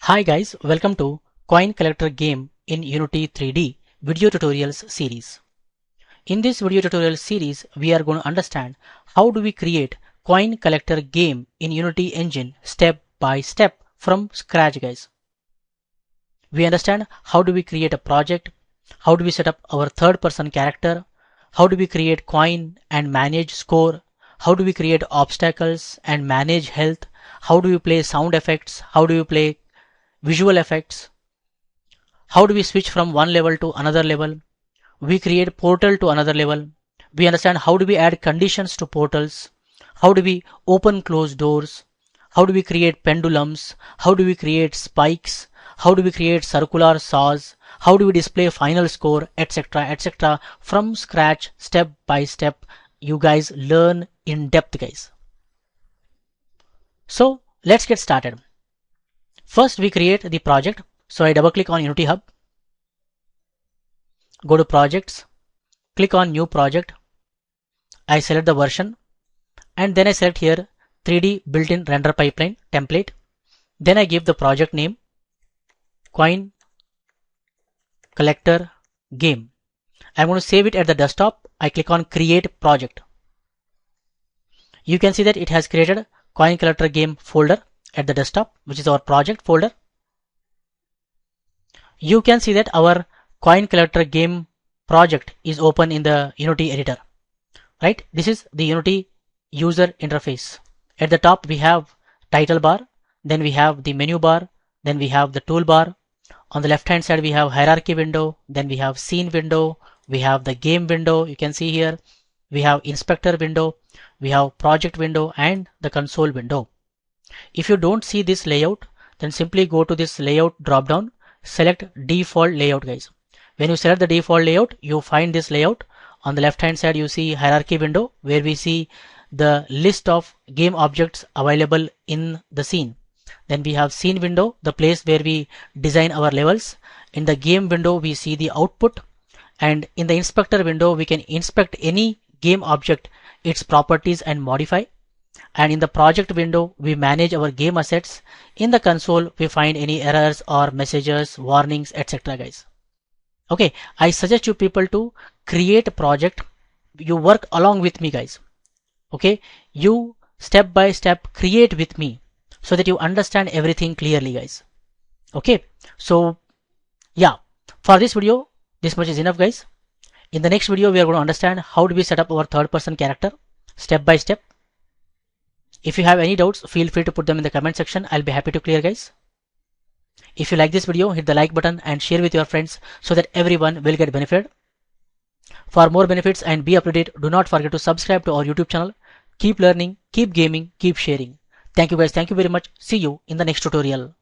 Hi guys, welcome to Coin Collector Game in Unity 3D video tutorials series. In this video tutorial series, we are going to understand how do we create Coin Collector Game in Unity engine step by step from scratch guys. We understand how do we create a project, how do we set up our third person character, how do we create coin and manage score, how do we create obstacles and manage health, how do we play sound effects, how do we play visual effects, how do we switch from one level to another level, we create portal to another level, we understand how do we add conditions to portals, how do we open close doors, how do we create pendulums, how do we create spikes, how do we create circular saws, how do we display final score, etc, etc, from scratch, step by step. You guys learn in depth guys. So let's get started. First we create the project. So I double click on Unity Hub, go to projects, click on new project, I select the version and then I select here 3D built-in render pipeline template. Then I give the project name Coin Collector Game. I'm going to save it at the desktop. I click on create project. You can see that it has created Coin Collector Game folder at the desktop, which is our project folder. You can see that our Coin Collector Game project is open in the Unity editor, right? This is the Unity user interface. At the top we have title bar, then we have the menu bar, then we have the toolbar. On the left hand side we have hierarchy window, then we have scene window, we have the game window, you can see here, we have inspector window, we have project window and the console window. If you don't see this layout, then simply go to this layout drop down, select default layout guys. When you select the default layout, you find this layout. On the left hand side you see hierarchy window where we see the list of game objects available in the scene. Then we have scene window, the place where we design our levels. In the game window we see the output, and in the inspector window we can inspect any game object, its properties and modify. And in the project window we manage our game assets. In the console we find any errors or messages, warnings, etc guys. Okay, I suggest you people to create a project. You work along with me guys. Okay, you step by step create with me so that you understand everything clearly guys. Okay, so yeah, for this video this much is enough guys. In the next video we are going to understand how do we set up our third person character step by step. If you have any doubts, feel free to put them in the comment section. I'll be happy to clear guys. If you like this video, hit the like button and share with your friends so that everyone will get benefit. For more benefits and be up to date, do not forget to subscribe to our YouTube channel. Keep learning, keep gaming, keep sharing. Thank you guys. Thank you very much. See you in the next tutorial.